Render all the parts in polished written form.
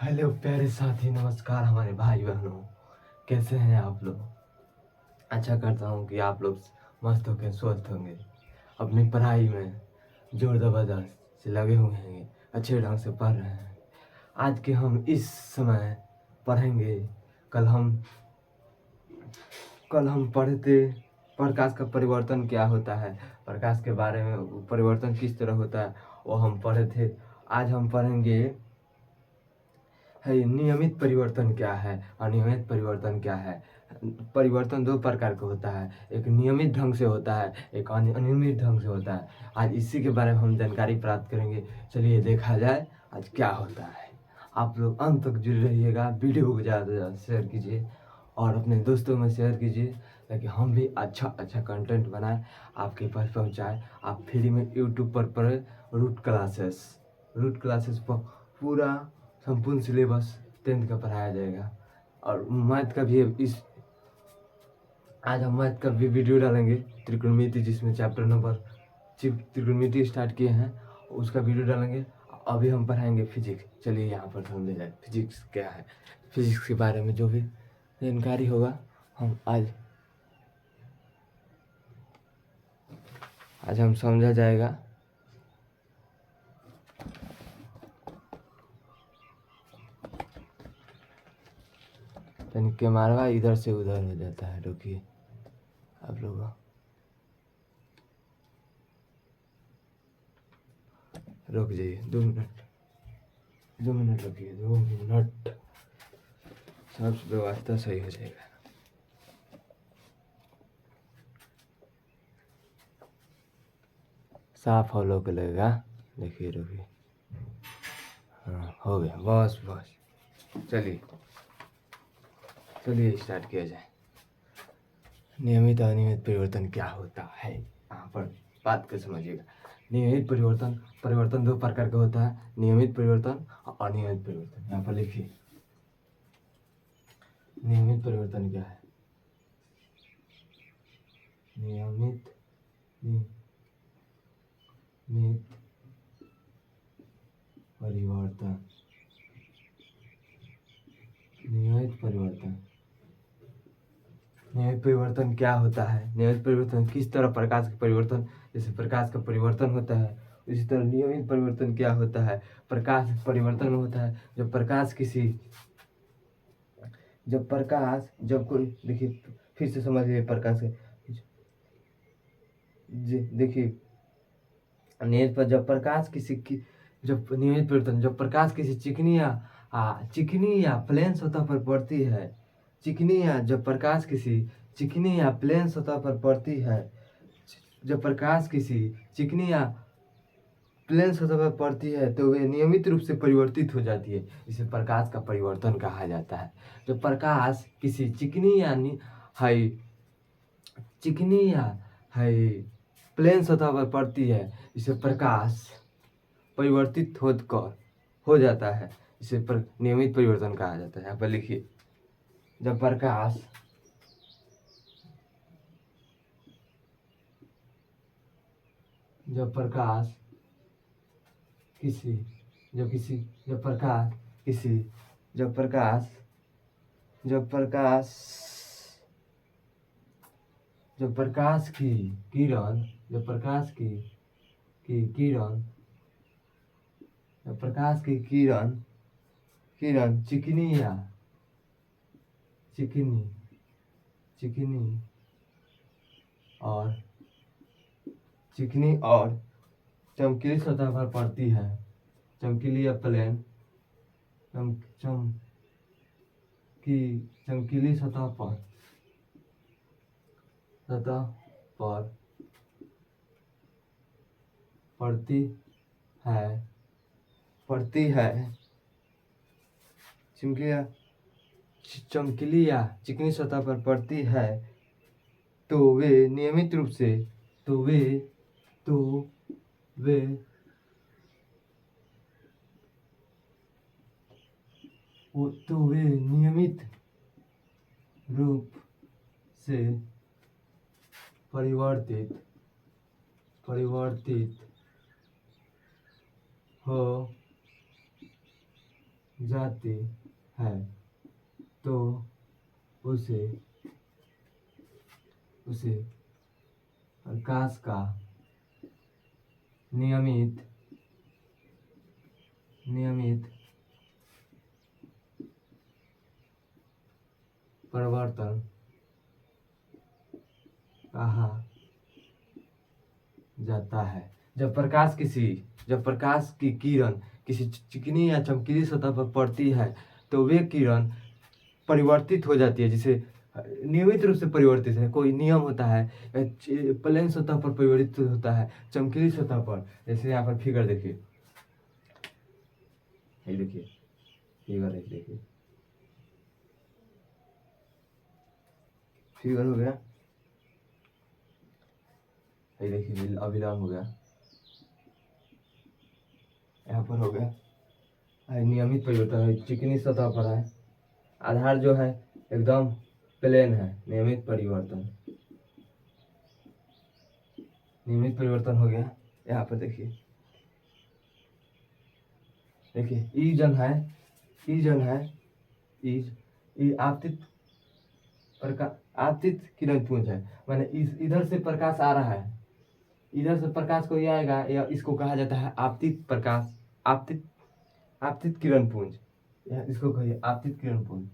Hello प्यारे साथी, नमस्कार हमारे भाई बहनों। कैसे हैं आप लोग? अच्छा करता हूँ कि आप लोग मस्त होकर स्वस्थ होंगे, अपनी पढ़ाई में जोर ज़बरदस्त से लगे हुए हैं, अच्छे ढंग से पढ़ रहे हैं। आज के हम इस समय पढ़ेंगे। कल हम कल हम पढ़ते प्रकाश का परिवर्तन क्या होता है, प्रकाश के बारे में परिवर्तन किस तरह होता है वो हम पढ़े थे। आज हम पढ़ेंगे है नियमित परिवर्तन क्या है, अनियमित परिवर्तन क्या है। परिवर्तन दो प्रकार का होता है, एक नियमित ढंग से होता है, एक अनियमित ढंग से होता है। आज इसी के बारे में हम जानकारी प्राप्त करेंगे। चलिए देखा जाए आज क्या होता है। आप लोग अंत तक जुड़ रहिएगा, वीडियो को ज़्यादा से ज़्यादा शेयर कीजिए और अपने दोस्तों में शेयर कीजिए ताकि हम भी अच्छा अच्छा कंटेंट बनाएं, आपके पास पहुंचाएं। आप फ्री में यूट्यूब पर पढ़े रूट क्लासेस पर पूरा संपूर्ण सिलेबस 10th का पढ़ाया जाएगा। और मैथ का भी आज हम मैथ का भी वीडियो डालेंगे, त्रिकोणमिति, जिसमें चैप्टर नंबर त्रिकोणमिति स्टार्ट किए हैं, उसका वीडियो डालेंगे। अभी हम पढ़ाएंगे फिजिक्स। चलिए यहाँ पर समझे जाए फिजिक्स क्या है। फिजिक्स के बारे में जो भी जानकारी होगा हम आज हम समझा जाएगा। यानी कैमरा इधर से उधर हो जाता है, रुकिए आप लोग, रुक जाइए 2 मिनट रुकिए, 2 मिनट, सब व्यवस्था सही हो जाएगा। साफ फॉलो कर लगेगा, देखिए रुकिए। हाँ हो गया, बस बस। चलिए स्टार्ट किया जाए। नियमित और अनियमित परिवर्तन क्या होता है, यहाँ पर बात कर समझिएगा। नियमित परिवर्तन दो प्रकार का होता है, नियमित परिवर्तन और अनियमित परिवर्तन। यहाँ पर लिखिए नियमित परिवर्तन क्या है। नियमित परिवर्तन, नियमित परिवर्तन क्या होता है। नियमित परिवर्तन किस तरह प्रकाश का परिवर्तन, जैसे प्रकाश का परिवर्तन होता है इसी तरह नियमित परिवर्तन क्या होता है। प्रकाश परिवर्तन होता है जब कोई, देखिए फिर से समझिए प्रकाश के, देखिए नियमित पर जब नियमित परिवर्तन, जब प्रकाश किसी चिकनी या प्लेन सतह पर पड़ती है, जब प्रकाश किसी चिकनी या प्लेन सतह पर पड़ती है, जब प्रकाश किसी चिकनी या प्लेन सतह पर पड़ती है तो वे नियमित रूप से परिवर्तित हो जाती है। इसे प्रकाश का परिवर्तन कहा जाता है। जब प्रकाश किसी हाई चिकनी या हाई प्लेन सतह पर पड़ती है, इसे प्रकाश परिवर्तित हो जाता है। इसे नियमित परिवर्तन कहा जाता है। यहाँ पर लिखिए जब प्रकाश जब प्रकाश किसी जब किसी जब प्रकाश किसी जब प्रकाश जब प्रकाश जब प्रकाश की किरण जब प्रकाश की किरण जब प्रकाश की किरण चिकनी और चमकीली सतह पर पड़ती है, चमकीली या प्लेन चमकीली सतह पर पड़ती है चमकीली या चिकनी सतह पर पड़ती है तो वे नियमित रूप से तो वे नियमित रूप से परिवर्तित हो जाती है तो उसे उसे प्रकाश का नियमित नियमित परिवर्तन कहा जाता है। जब प्रकाश की किरण किसी चिकनी या चमकीली सतह पर पड़ती है तो वे किरण परिवर्तित हो जाती है, जिसे नियमित रूप से परिवर्तित है। कोई नियम होता है, प्लेन सतह पर परिवर्तित होता है, चमकीली सतह पर। जैसे यहाँ पर फिगर देखिए, ये देखिए फिगर है, देखिए फिगर हो गया, ये देखिए अभिलंब हो गया, यहाँ पर हो गया नियमित परिवर्तन है, चिकनी सतह पर है, आधार जो है एकदम प्लेन है। नियमित परिवर्तन हो गया। यहाँ पर देखिए ई जन है, ई आपतित किरण पुंज है। माने इधर से प्रकाश आ रहा है, इधर से प्रकाश को ये आएगा, या इसको कहा जाता है आपतित प्रकाश, आपतित किरण पुंज। इसको कहिए आपतित किरण पुंज,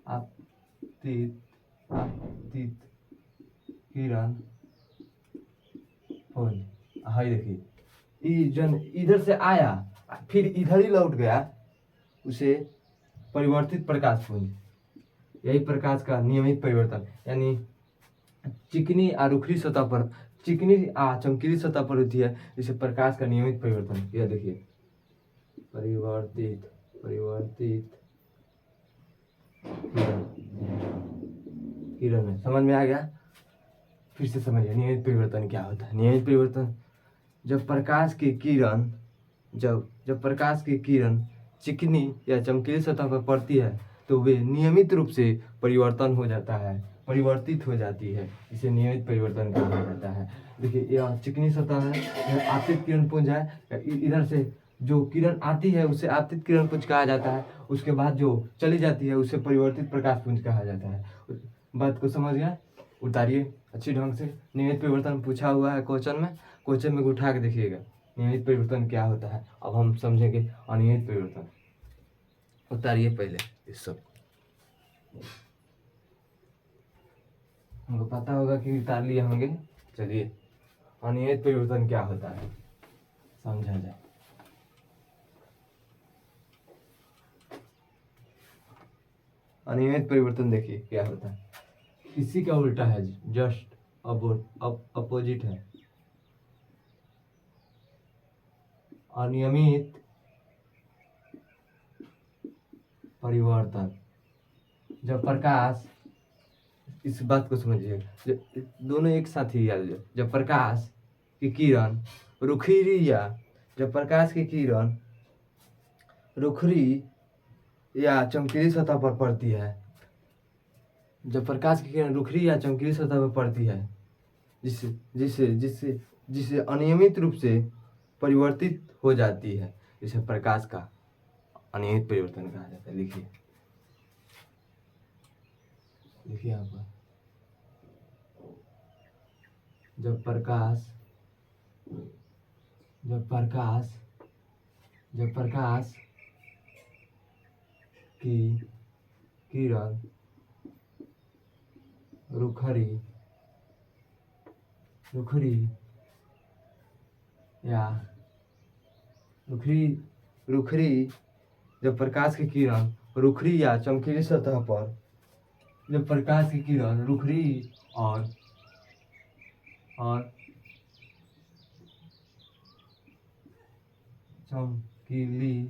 आपतित किरण पुंज। हाँ देखिए इधर से आया फिर इधर ही लौट गया, उसे परिवर्तित प्रकाश पुंज। यही प्रकाश का नियमित परिवर्तन, यानी चिकनी आ रुखरी सतह पर, चिकनी आ चमकीली सतह पर होती है, इसे प्रकाश का नियमित परिवर्तन। यह देखिए परिवर्तित किरण है। समझ में आ गया? फिर से समझिए नियमित परिवर्तन क्या होता है। नियमित परिवर्तन जब प्रकाश की किरण चिकनी या चमकीली सतह पर पड़ती है तो वे नियमित रूप से परिवर्तित हो जाती है, इसे नियमित परिवर्तन कहा जाता है। देखिए यह चिकनी सतह है, यह आपतित किरण पुंज है। इधर से जो किरण आती है उसे आपतित किरण पुंज कहा जाता है, उसके बाद जो चली जाती है उसे परिवर्तित प्रकाश पुंज कहा जाता है। बात को समझ गया? उतारिए अच्छी ढंग से। नियमित परिवर्तन पूछा हुआ है क्वेश्चन में उठा के देखिएगा नियमित परिवर्तन क्या होता है। अब हम समझेंगे अनियमित परिवर्तन। उतारिए पहले इस सब, हमको पता होगा कि उतार लिए होंगे। चलिए अनियमित परिवर्तन क्या होता है समझा जाए। अनियमित परिवर्तन देखिए क्या होता है, इसी का उल्टा है, जस्ट अपोजिट है। अनियमित परिवर्तन जब प्रकाश, इस बात को समझिए, दोनों एक साथ ही याद, जब प्रकाश की किरण रुखरी या चमकीली सतह पर पड़ती है, जब प्रकाश की किरण रुखरी या चमकीली सतह पर पड़ती है, जिसे अनियमित रूप से परिवर्तित हो जाती है, इसे प्रकाश का अनियमित परिवर्तन कहा जाता है। लिखिए यहाँ पर, जब प्रकाश की किरण जब प्रकाश की किरण रुखरी या चमकीली सतह पर, जब प्रकाश की किरण रुखरी और चमकीली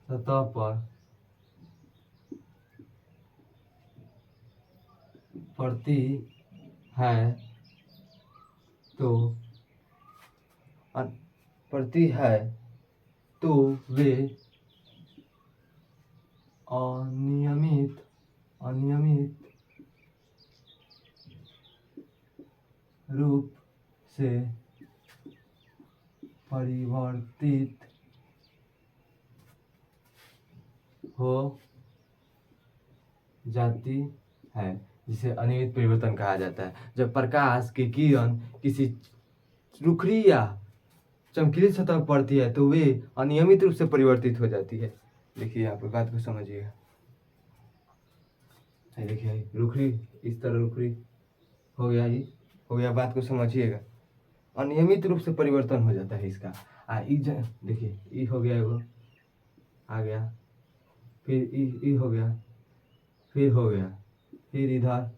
सतह पर पड़ती है तो वे अनियमित रूप से परिवर्तित हो जाती है, जिसे अनियमित परिवर्तन कहा जाता है। जब प्रकाश की किरण किसी रुखरी या चमकीली सतह पर पड़ती है तो वे अनियमित रूप से परिवर्तित हो जाती है। देखिए यहाँ पे बात को समझिएगा। देखिए रुखरी, इस तरह रुखरी हो गया, ये हो गया, बात को समझिएगा। अनियमित रूप से परिवर्तन हो जाता है इसका। देखिए ई हो गया, एगो आ गया, फिर ई हो गया, फिर हो गया, फिर इधर,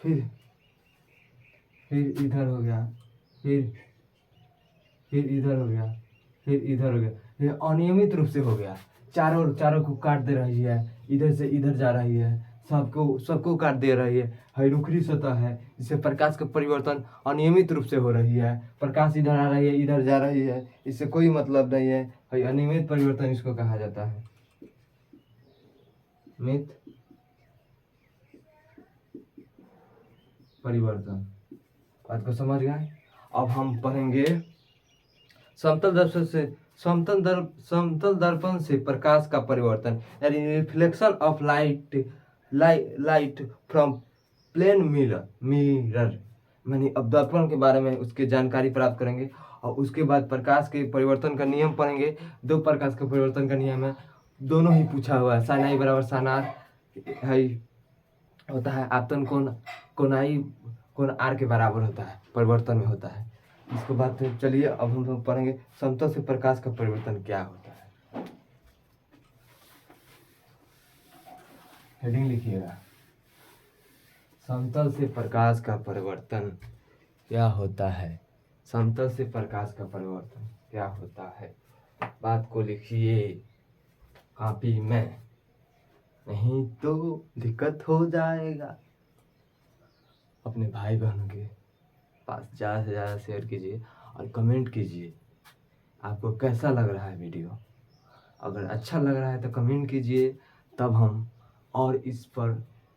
फिर इधर हो गया, फिर इधर हो गया, फिर इधर हो गया। ये अनियमित रूप से हो गया। चारों चारों को काट दे रही है, इधर से इधर जा रही है, सबको काट दे रही है। रुखरी सतह है, इससे प्रकाश का परिवर्तन अनियमित रूप से हो रही है। प्रकाश इधर आ रही है, इधर जा रही है, इससे कोई मतलब नहीं है। अनियमित परिवर्तन इसको कहा जाता है। मित परिवर्तन, बात को समझ गए। अब हम पढ़ेंगे समतल दर्पण से प्रकाश का परिवर्तन, यानी reflection of light from plane mirror. यानी अब दर्पण के बारे में उसकी जानकारी प्राप्त करेंगे और उसके बाद प्रकाश के परिवर्तन का नियम पढ़ेंगे। दो प्रकाश के परिवर्तन का नियम है, दोनों ही पूछा हुआ है। साइन आई बराबर साइन आर है होता है, आपतन कोण आई कोण आर के बराबर होता है, परिवर्तन में होता है। इसको बात चलिए अब हम लोग पढ़ेंगे समतल से प्रकाश का परिवर्तन क्या होता है। हेडिंग लिखिएगा, समतल से प्रकाश का परिवर्तन क्या होता है। समतल से प्रकाश का परिवर्तन क्या होता है, बात को लिखिए कॉपी में, नहीं तो दिक्कत हो जाएगा। अपने भाई बहनों के पास ज़्यादा से ज़्यादा शेयर कीजिए और कमेंट कीजिए आपको कैसा लग रहा है वीडियो। अगर अच्छा लग रहा है तो कमेंट कीजिए, तब हम और इस पर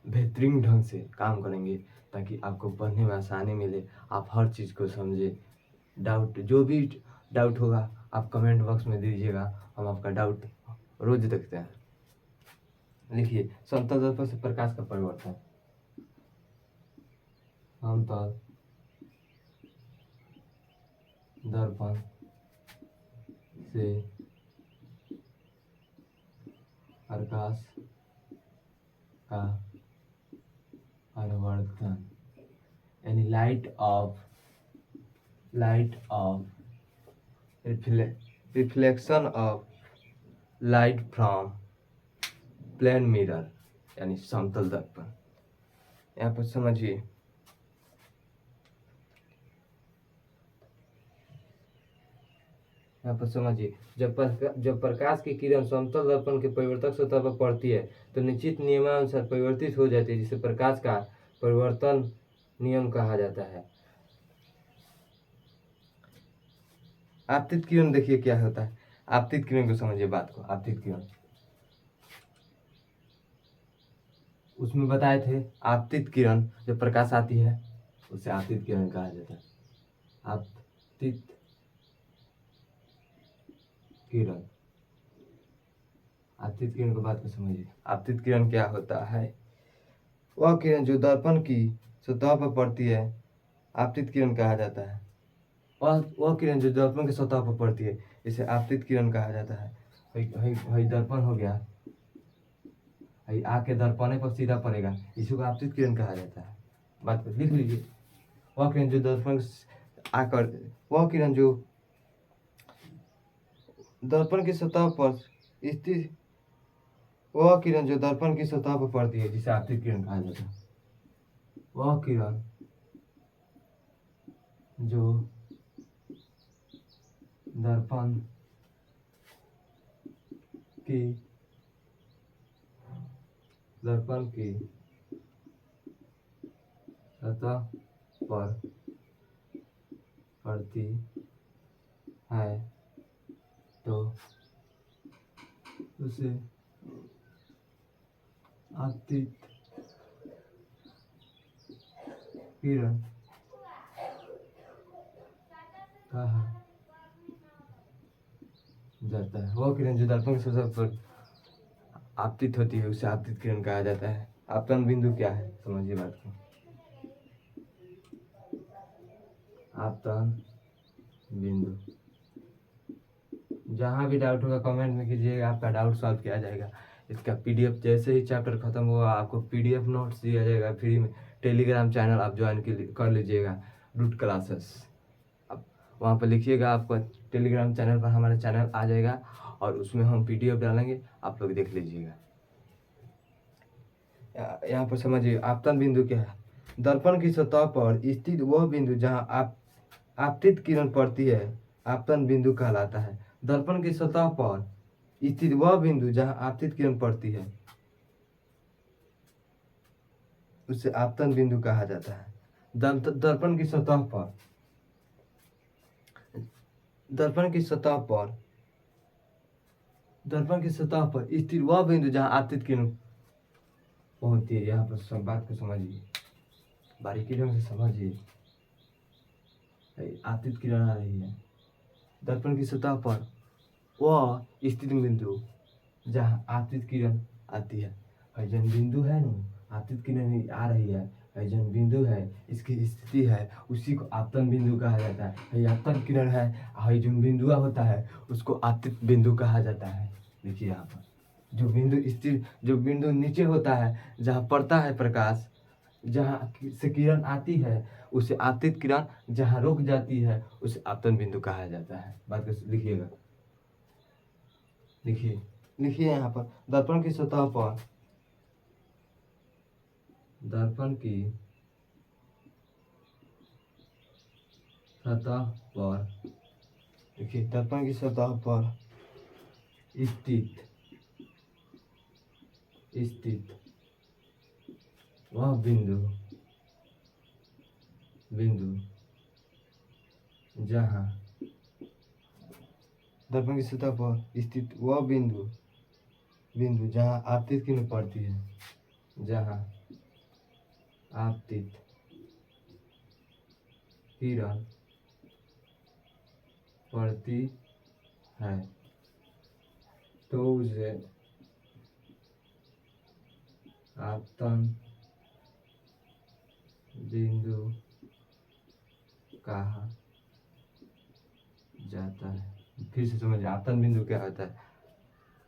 बेहतरीन ढंग से काम करेंगे ताकि आपको पढ़ने में आसानी मिले, आप हर चीज़ को समझे। जो भी डाउट होगा आप कमेंट बॉक्स में दीजिएगा, हम आपका डाउट रोज देखते हैं। लिखिए समतल दर्पण से प्रकाश का परिवर्तन। समतल दर्पण से प्रकाश का परिवर्तन, यानी light of reflection of light from plane mirror, यानी समतल दर्पण। यहाँ पर समझिए, जब प्रकाश की किरण समतल दर्पण के परिवर्तक सतह पर पड़ती है तो निश्चित नियमानुसार परिवर्तित हो जाती है, जिसे प्रकाश का परिवर्तन नियम कहा जाता है। आपतित किरण देखिए क्या होता है। आपतित किरण को समझिए, बात को। आपतित किरण उसमें बताए थे, आपतित किरण जब प्रकाश आती है उसे आपतित किरण कहा जाता है। आपतित किरण, आपतित किरण को बात को समझिए। आपतित किरण क्या होता है, वह किरण जो दर्पण की सतह पर पड़ती है आपतित किरण कहा जाता है। वह किरण जो दर्पण की सतह पर पड़ती है इसे आपतित किरण कहा जाता है। वही दर्पण हो गया, आके दर्पण पर सीधा पड़ेगा, इसी को आपतित किरण कहा जाता है। बात को लिख लीजिए, वह किरण जो दर्पण आकर, वह किरण जो दर्पण की सतह पर स्थित, वह किरण जो दर्पण की सतह पर पड़ती है जिसे आपतित किरण कहा जाता है। वह किरण जो दर्पण की सतह पर पड़ती है तो उसे आपतित किरण कहा जाता है। वह किरण जो दर्पण के सतह पर आपतित होती है उसे आपतित किरण कहा जाता है। आपतन बिंदु क्या है, समझिए बात को। आपतन बिंदु, जहाँ भी डाउट होगा कमेंट में कीजिएगा, आपका डाउट सॉल्व किया जाएगा। इसका पीडीएफ जैसे ही चैप्टर खत्म हुआ आपको पीडीएफ नोट्स दिया जाएगा फ्री में। टेलीग्राम चैनल आप ज्वाइन कर लीजिएगा, रूट क्लासेस। आप वहाँ पर लिखिएगा, आपको टेलीग्राम चैनल पर हमारा चैनल आ जाएगा और उसमें हम पीडीएफ डालेंगे, आप लोग देख लीजिएगा। यहाँ पर समझिए आपतन बिंदु क्या है। दर्पण की सतह पर स्थित वह बिंदु जहाँ आपतित किरण पड़ती है आपतन बिंदु कहलाता है। दर्पण की सतह पर स्थित वह बिंदु जहाँ आपतित किरण पड़ती है उसे आपतन बिंदु कहा जाता है। दर्पण की सतह पर दर्पण की सतह पर स्थित वह बिंदु जहाँ आपतित किरण पहुंचती है। यहाँ पर सब बात को समझिए, बारीकी ढंग से समझिए। आपतित किरण आ रही है, दर्पण की सतह पर वह स्थित बिंदु जहाँ आपतित किरण आती है। जन बिंदु है ना, आपतित किरण आ रही है, जन बिंदु है, इसकी स्थिति है, उसी को आपतन बिंदु कहा जाता है। आपतन किरण है, जो बिंदु होता है उसको आपतित बिंदु कहा जाता है। देखिए यहाँ पर जो बिंदु स्थिर, जो बिंदु नीचे होता है जहाँ पड़ता है प्रकाश, जहाँ से किरण आती है उसे आपतित किरण, जहाँ रुक जाती है उसे आपतन बिंदु कहा जाता है। बात को लिखिएगा, लिखिए यहाँ पर दर्पण की सतह पर देखिए दर्पण की सतह पर स्थित वह बिंदु जहाँ दर्पण की सतह पर स्थित वह बिंदु जहाँ आपतित किरण पड़ती है, जहाँ आपतित किरण पड़ती है तो उसे आपतन बिंदु कहा जाता है। फिर से समझिए आपतन बिंदु क्या होता है।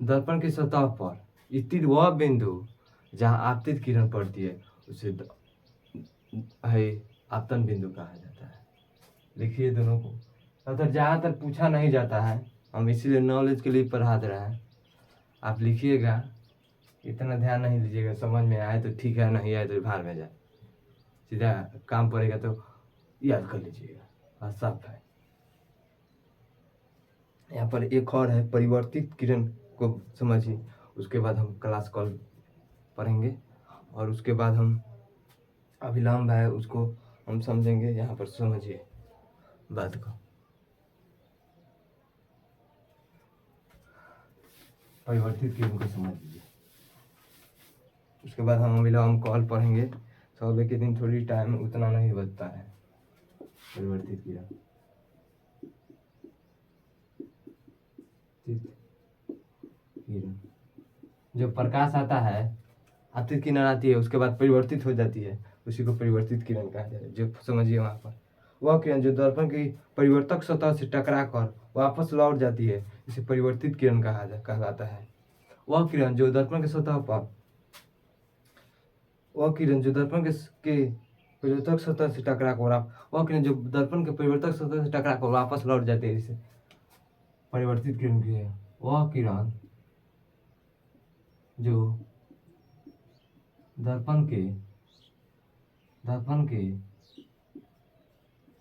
दर्पण की सतह पर स्थित वह बिंदु जहाँ आपतित किरण पड़ती है उसे आपतन बिंदु कहा जाता है। लिखिए दोनों को, अगर ज़्यादातर पूछा नहीं जाता है, हम इसीलिए नॉलेज के लिए पढ़ा दे रहे हैं। आप लिखिएगा, इतना ध्यान नहीं दीजिएगा, समझ में आए तो ठीक है, नहीं आए तो भार में जाए, सीधा काम पड़ेगा तो याद कर लीजिएगा, हाँ सब है। यहाँ पर एक और है परिवर्तित किरण को समझिए, उसके बाद हम क्लास कॉल पढ़ेंगे और उसके बाद हम अभिलंब है उसको हम समझेंगे। यहाँ पर समझिए बात को, परिवर्तित किरण को समझ लीजिए। उसके बाद हम अभिलंब कॉल पढ़ेंगे। सौबे के दिन थोड़ी टाइम उतना नहीं बचता है। परिवर्तित किरण जो प्रकाश आता है, आपतित किरण आती है, उसके बाद परिवर्तित हो जाती है, उसी को परिवर्तित किरण कहा जाता है। जो समझिए वहाँ पर वह किरण जो दर्पण की परिवर्तक सतह से टकरा कर वापस लौट जाती है, इसे परिवर्तित किरण कहलाता है। वह किरण जो दर्पण के सतह पर परिवर्तक सतह से टकरा कर वह किरण जो दर्पण के परिवर्तक सतह से टकरा कर वापस लौट जाती है, इसे परिवर्तित किरण की है। वह किरण जो दर्पण के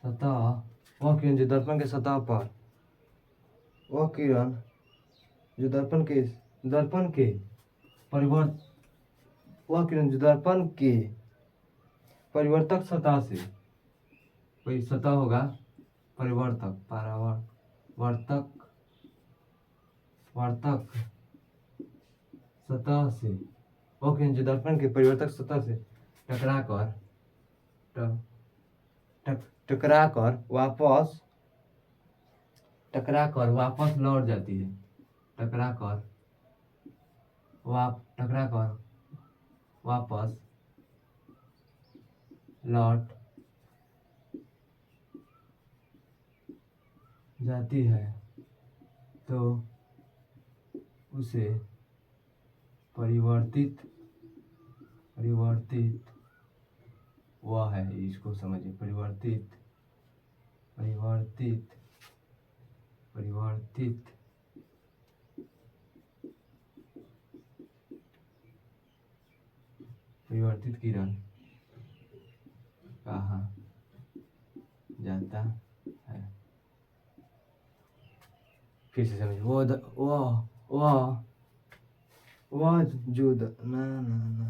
सतह वह किरण जो दर्पण के सतह पर वह किरण जो दर्पण के परिवर्तक सतह से, कोई सतह होगा वर्तक सतह से, वह किरण जो दर्पण के परिवर्तक सतह से टकरा कर वापस लौट जाती है, टकरा कर वापस लौट जाती है तो उसे परिवर्तित वह है, इसको समझिए। परिवर्तित किरण कहा जाता है। फिर से समझिए। वह जो ना ना ना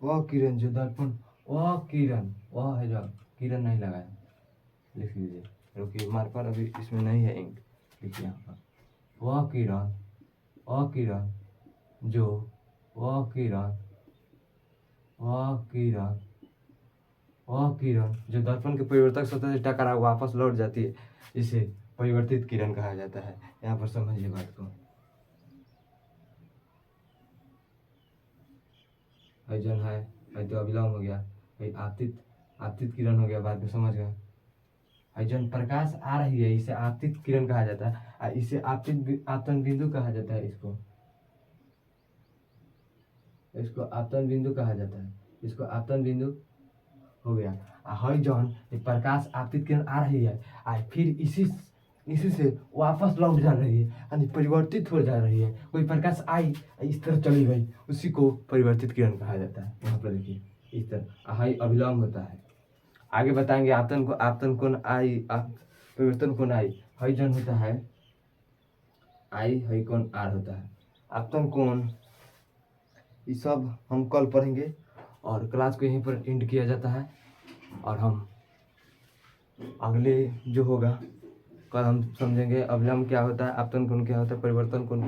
वह किरण जो दर्पण, वह किरण, वह है जो किरण नहीं लगाया, लिख लीजिए क्योंकि मार्कर अभी इसमें नहीं है, इंक लिखिए यहाँ पर। वह किरण जो जो दर्पण के परिवर्तक सतह से टकरा वापस लौट जाती है, इसे परिवर्तित किरण कहा जाता है। यहाँ पर समझिए बात को। जन है तो अविलोम हो गया, आपतित किरण हो गया, बाद में समझ गए। जन प्रकाश आ रही है, इसे आपतित किरण कहा जाता है, इसे आपतन बिंदु कहा जाता है। इसको आपतन बिंदु कहा जाता है। इसको आपतन बिंदु हो गया। हई जौन प्रकाश आपतित किरण आ रही है, फिर इसी से वापस लौट जा रही है, यानी परिवर्तित हो जा रही है। कोई प्रकाश आई, इस तरह चली गई, उसी को परिवर्तित किरण कहा जाता है। यहाँ पर देखिए, इस तरह हई अभिलंब होता है। आगे बताएंगे आपतन कोण आई, परिवर्तन कोण आई। हई जौन होता है आई, हई कोण आर होता है। आपतन कोण ये सब हम कल पढ़ेंगे और क्लास को यहीं पर एंड किया जाता है। और हम अगले जो होगा कल हम समझेंगे अभिलंब क्या होता है, आपतन कोण क्या होता है, परिवर्तन कोण,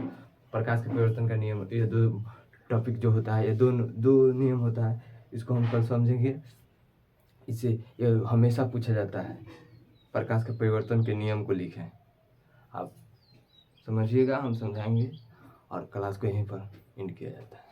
प्रकाश के परिवर्तन का नियम। ये दो टॉपिक जो होता है, ये दो नियम होता है, इसको हम कल समझेंगे। इसे ये हमेशा पूछा जाता है, प्रकाश के परिवर्तन के नियम को लिखें। आप समझिएगा, हम समझाएंगे और क्लास को यहीं पर एंड किया जाता है।